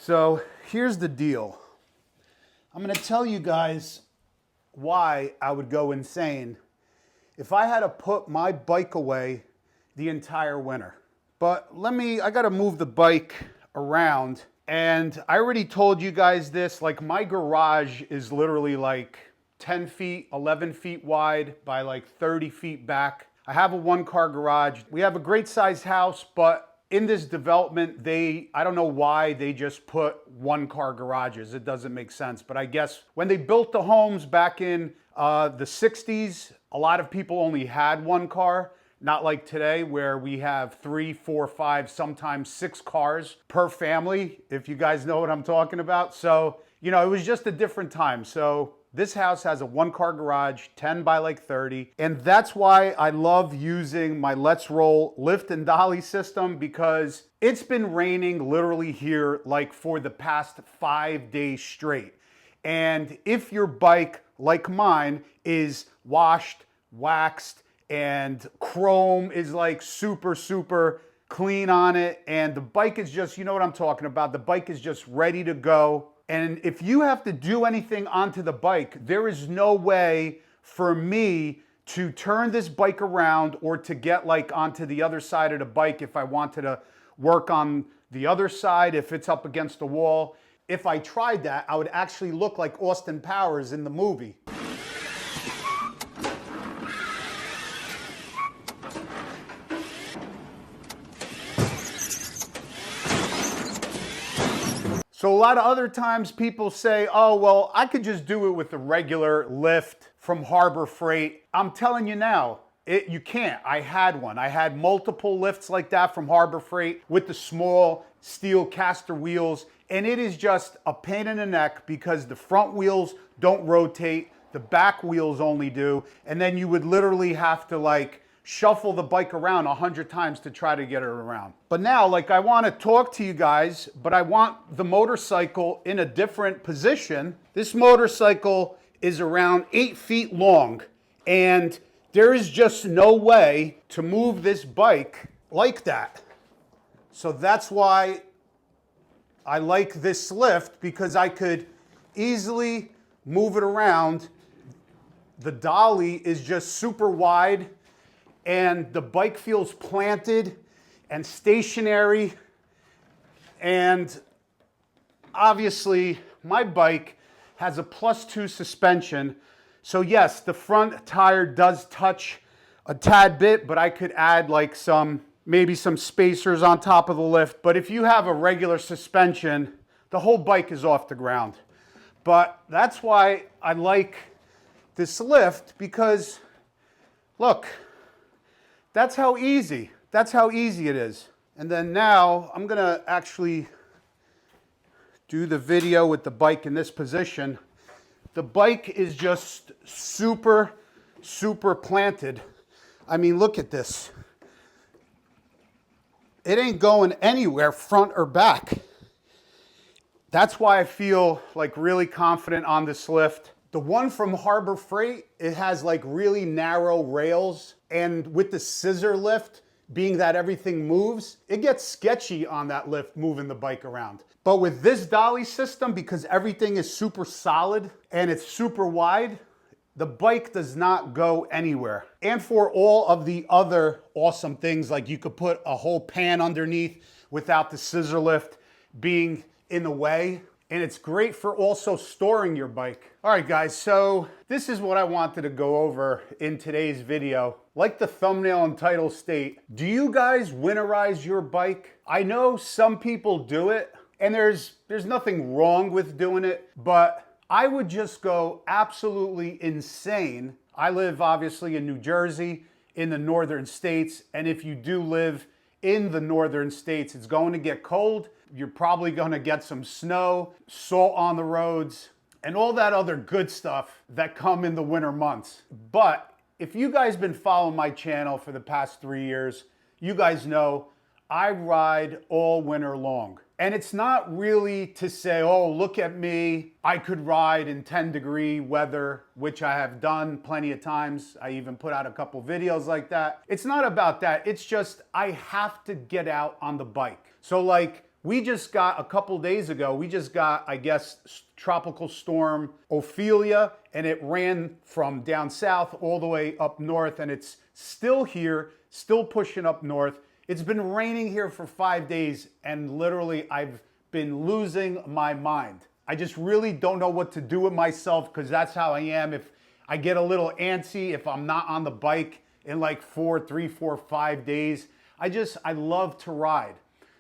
So here's the deal. I'm going to tell you guys why I would go insane if I had to put my bike away the entire winter. But I got to move the bike around. And I already told you guys this, like my garage is literally like 10 feet, 11 feet wide by like 30 feet back. I have a 1-car garage. We have a great sized house, but in this development, I don't know why they just put 1-car garages. It doesn't make sense. But I guess when they built the homes back in the 60s, a lot of people only had 1 car. Not like today where we have 3, 4, 5, sometimes 6 cars per family, if you guys know what I'm talking about. So, it was just a different time. So this house has a 1-car garage, 10 by like 30. And that's why I love using my Let's Roll lift and dolly system, because it's been raining literally here like for the past 5 days straight. And if your bike, like mine, is washed, waxed, and chrome is like super, super clean on it, and the bike is just, you know what I'm talking about, the bike is just ready to go. And if you have to do anything onto the bike, there is no way for me to turn this bike around or to get like onto the other side of the bike if I wanted to work on the other side, if it's up against the wall. If I tried that, I would actually look like Austin Powers in the movie. So a lot of other times people say, oh, well, I could just do it with a regular lift from Harbor Freight. I'm telling you now, you can't. I had one. I had multiple lifts like that from Harbor Freight with the small steel caster wheels. And it is just a pain in the neck because the front wheels don't rotate. The back wheels only do. And then you would literally have to like shuffle the bike around 100 times to try to get it around. But now, like, I want to talk to you guys, but I want the motorcycle in a different position. This motorcycle is around 8 feet long, and there is just no way to move this bike like that. So that's why I like this lift, because I could easily move it around. The dolly is just super wide, and the bike feels planted and stationary. And obviously my bike has a +2 suspension. So yes, the front tire does touch a tad bit, but I could add like maybe some spacers on top of the lift. But if you have a regular suspension, the whole bike is off the ground. But that's why I like this lift, because look, that's how easy it is. And then now I'm gonna actually do the video with the bike in this position. The bike is just super, super planted. I mean, look at this. It ain't going anywhere, front or back. That's why I feel like really confident on this lift. The one from Harbor Freight, it has like really narrow rails, and with the scissor lift, being that everything moves, it gets sketchy on that lift moving the bike around. But with this dolly system, because everything is super solid and it's super wide, the bike does not go anywhere. And for all of the other awesome things, like you could put a whole pan underneath without the scissor lift being in the way. And it's great for also storing your bike. All right, guys, so this is what I wanted to go over in today's video. Like the thumbnail and title state, do you guys winterize your bike? I know some people do it, and there's nothing wrong with doing it, but I would just go absolutely insane. I live obviously in New Jersey, in the northern states, and if you do live in the northern states, it's going to get cold. You're probably going to get some snow, salt on the roads, and all that other good stuff that come in the winter months. But if you guys been following my channel for the past 3 years, you guys know I ride all winter long. And it's not really to say, oh, look at me, I could ride in 10-degree weather, which I have done plenty of times. I even put out a couple videos like that. It's not about that. It's just I have to get out on the bike. So like We just got a couple days ago, we just got, I guess, tropical storm Ophelia, and it ran from down south all the way up north, and it's still here, still pushing up north. It's been raining here for 5 days, and literally I've been losing my mind. I just really don't know what to do with myself, because that's how I am. If I get a little antsy, if I'm not on the bike in like 3, 4, 5 days, I love to ride.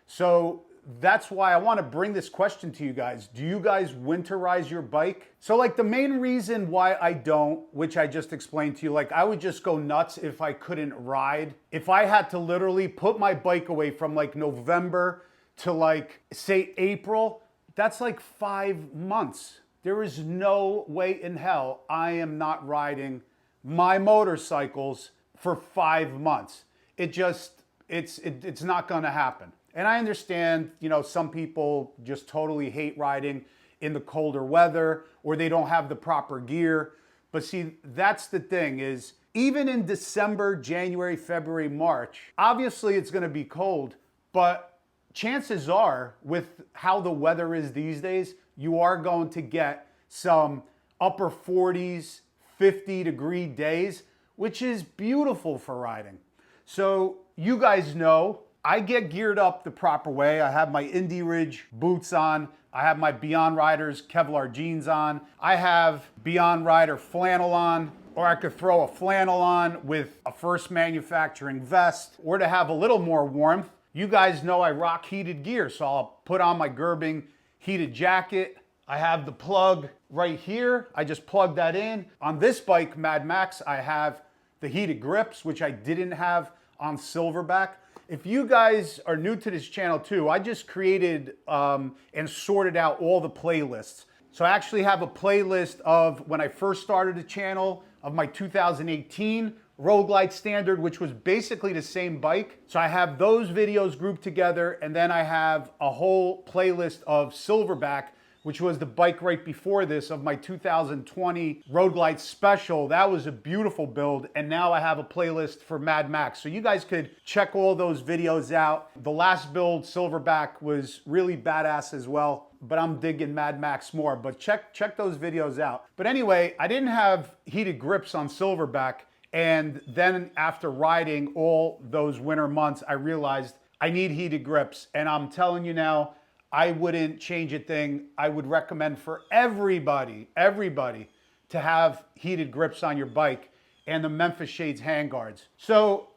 So that's why I want to bring this question to you guys. Do you guys winterize your bike? So like the main reason why I don't, which I just explained to you, like I would just go nuts if I couldn't ride. If I had to literally put my bike away from like November to like say April, that's like 5 months. There is no way in hell I am not riding my motorcycles for 5 months. It's not gonna happen. And I understand, you know, some people just totally hate riding in the colder weather, or they don't have the proper gear. But see, that's the thing is, even in December, January, February, March, obviously it's gonna be cold, but chances are, with how the weather is these days, you are going to get some upper 40s, 50-degree days, which is beautiful for riding. So you guys know, I get geared up the proper way. I have my Indy Ridge boots on. I have my Beyond Riders Kevlar jeans on. I have Beyond Rider flannel on, or I could throw a flannel on with a First Manufacturing vest, or to have a little more warmth. You guys know I rock heated gear, so I'll put on my Gerbing heated jacket. I have the plug right here. I just plug that in. On this bike, Mad Max, I have the heated grips, which I didn't have on Silverback. If you guys are new to this channel too, I just created and sorted out all the playlists. So I actually have a playlist of when I first started the channel, of my 2018 Road Glide Standard, which was basically the same bike. So I have those videos grouped together, and then I have a whole playlist of Silverback, which was the bike right before this, of my 2020 Road Glide Special. That was a beautiful build, and now I have a playlist for Mad Max. So you guys could check all those videos out. The last build, Silverback, was really badass as well, but I'm digging Mad Max more. But check those videos out. But anyway, I didn't have heated grips on Silverback, and then after riding all those winter months, I realized I need heated grips, and I'm telling you now, I wouldn't change a thing. I would recommend for everybody to have heated grips on your bike, and the Memphis Shades handguards. So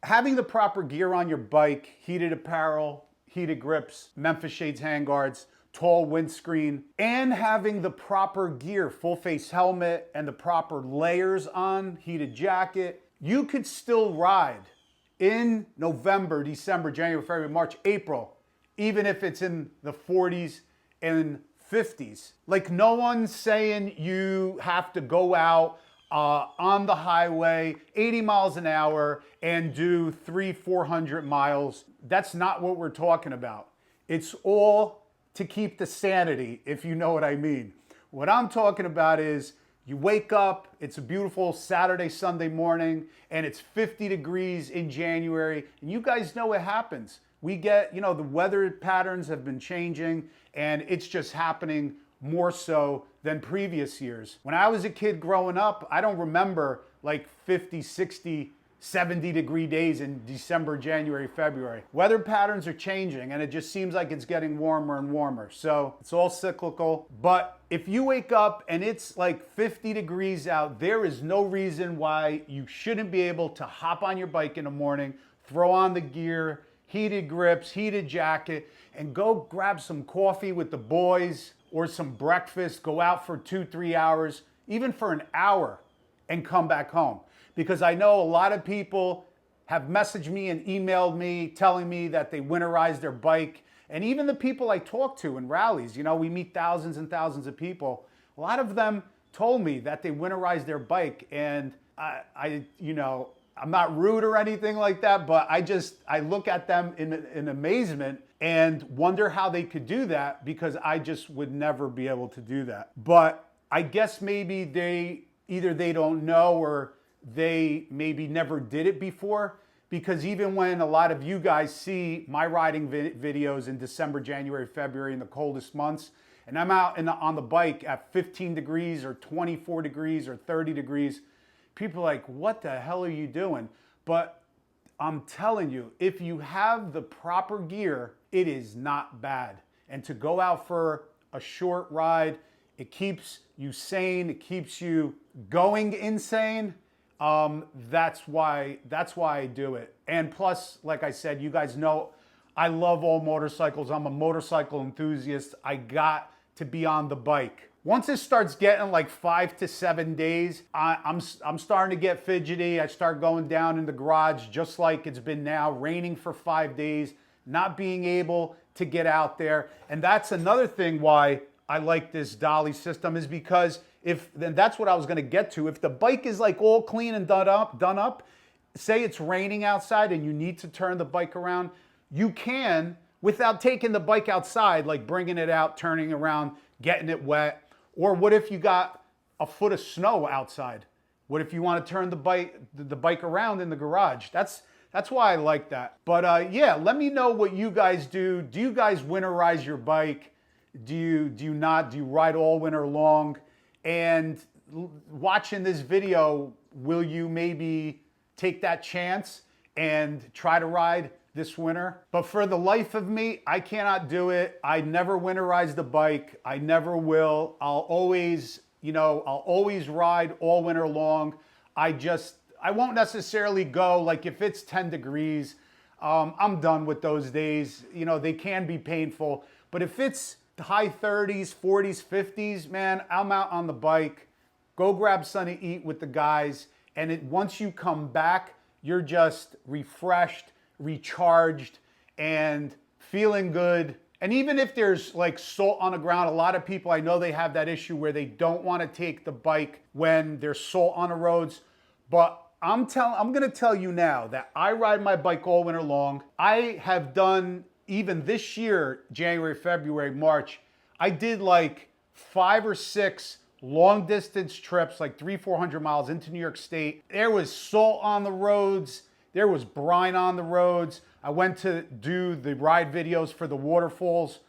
having the proper gear on your bike, heated apparel, heated grips, Memphis Shades handguards, tall windscreen, and having the proper gear, full face helmet and the proper layers on, heated jacket, you could still ride in November, December, January, February, March, April, even if it's in the 40s and 50s. Like, no one's saying you have to go out on the highway 80 miles an hour and do 300-400 miles. That's not what we're talking about. It's all to keep the sanity, if you know what I mean. What I'm talking about is you wake up, it's a beautiful Saturday, Sunday morning, and it's 50 degrees in January, and you guys know what happens. We get, you know, the weather patterns have been changing, and it's just happening more so than previous years. When I was a kid growing up, I don't remember like 50, 60, 70-degree days in December, January, February. Weather patterns are changing, and it just seems like it's getting warmer and warmer. So it's all cyclical. But if you wake up and it's like 50 degrees out, there is no reason why you shouldn't be able to hop on your bike in the morning, throw on the gear, heated grips, heated jacket, and go grab some coffee with the boys or some breakfast, go out for 2-3 hours, even for an hour, and come back home. Because I know a lot of people have messaged me and emailed me telling me that they winterized their bike. And even the people I talk to in rallies, you know, we meet thousands and thousands of people. A lot of them told me that they winterized their bike, and I you know, I'm not rude or anything like that, but I look at them in amazement and wonder how they could do that, because I just would never be able to do that. But I guess maybe either they don't know, or they maybe never did it before. because even when a lot of you guys see my riding videos in December, January, February, in the coldest months, and I'm out on the bike at 15 degrees or 24 degrees or 30 degrees, people are like, what the hell are you doing? But I'm telling you, if you have the proper gear, it is not bad. And to go out for a short ride, it keeps you sane, it keeps you going insane. That's why I do it. And plus, like I said, you guys know I love all motorcycles. I'm a motorcycle enthusiast. I got to be on the bike. Once it starts getting like 5 to 7 days, I'm starting to get fidgety. I start going down in the garage, just like it's been now, raining for 5 days, not being able to get out there. And that's another thing why I like this dolly system, is because then that's what I was gonna get to. If the bike is like all clean and done up, say it's raining outside and you need to turn the bike around, you can, without taking the bike outside, like bringing it out, turning around, getting it wet. Or what if you got a foot of snow outside? What if you want to turn the bike around in the garage? That's why I like that. But yeah, let me know what you guys do. Do you guys winterize your bike? Do you not? Do you ride all winter long? And watching this video, will you maybe take that chance and try to ride this winter? But for the life of me, I cannot do it. I never winterize the bike. I never will. I'll always ride all winter long. I won't necessarily go, like if it's 10 degrees, I'm done with those days. You know, they can be painful. But if it's high 30s, 40s, 50s, man, I'm out on the bike. Go grab something to eat with the guys. And once you come back, you're just refreshed, recharged, and feeling good. And even if there's like salt on the ground, a lot of people, I know they have that issue where they don't want to take the bike when there's salt on the roads. But I'm going to tell you now that I ride my bike all winter long. I have done, even this year, January, February, March, I did like 5 or 6 long distance trips, like 300-400 miles into New York State. There was salt on the roads. There was brine on the roads. I went to do the ride videos for the waterfalls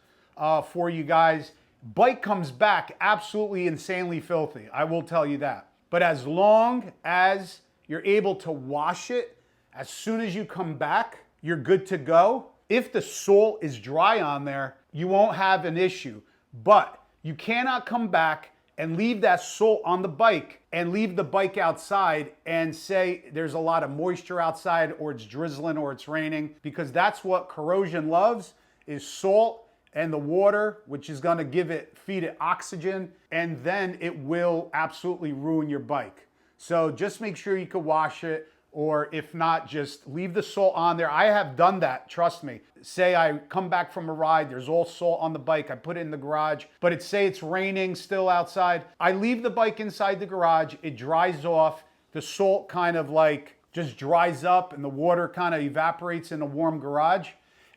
for you guys. Bike comes back absolutely insanely filthy. I will tell you that. But as long as you're able to wash it, as soon as you come back, you're good to go. If the salt is dry on there, you won't have an issue. But you cannot come back and leave that salt on the bike and leave the bike outside and say there's a lot of moisture outside, or it's drizzling, or it's raining, because that's what corrosion loves, is salt and the water, which is going to feed it oxygen, and then it will absolutely ruin your bike. So just make sure you can wash it, or if not, just leave the salt on there. I have done that, trust me. Say I come back from a ride, there's all salt on the bike, I put it in the garage, but say it's raining still outside. I leave the bike inside the garage, it dries off, the salt kind of like just dries up and the water kind of evaporates in a warm garage.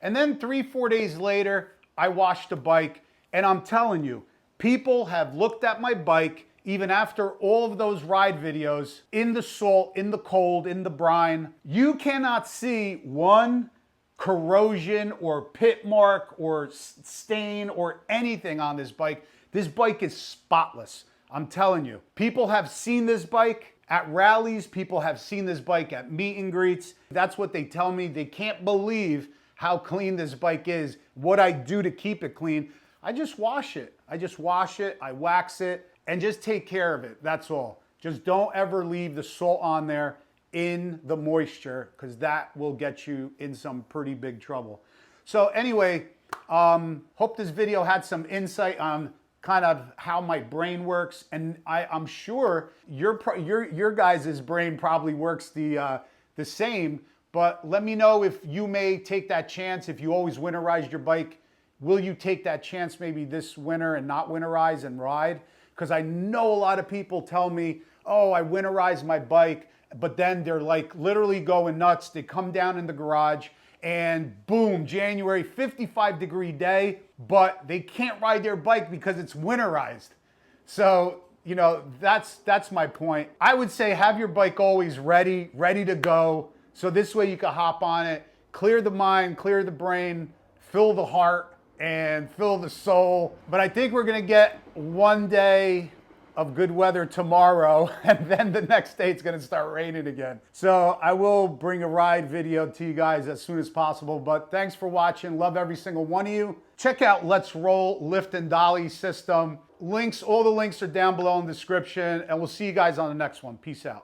And then 3-4 days later, I wash the bike, and I'm telling you, people have looked at my bike, even after all of those ride videos, in the salt, in the cold, in the brine. You cannot see one corrosion or pit mark or stain or anything on this bike. This bike is spotless. I'm telling you. People have seen this bike at rallies. People have seen this bike at meet and greets. That's what they tell me. They can't believe how clean this bike is, what I do to keep it clean. I just wash it. I wax it, and just take care of it. That's all. Just don't ever leave the salt on there in the moisture, because that will get you in some pretty big trouble. So anyway, hope this video had some insight on kind of how my brain works, and I'm sure your guys' brain probably works the same. But let me know if you may take that chance. If you always winterize your bike, will you take that chance maybe this winter and not winterize and ride? Because I know a lot of people tell me, oh, I winterize my bike, but then they're like literally going nuts. They come down in the garage and boom, January, 55-degree day, but they can't ride their bike because it's winterized. So, you know, that's my point. I would say have your bike always ready to go. So this way you can hop on it, clear the mind, clear the brain, fill the heart, and fill the soul. But I think we're gonna get one day of good weather tomorrow, and then the next day it's gonna start raining again. So I will bring a ride video to you guys as soon as possible, but thanks for watching. Love every single one of you. Check out Let's Roll Lift and Dolly System. All the links are down below in the description, and we'll see you guys on the next one. Peace out.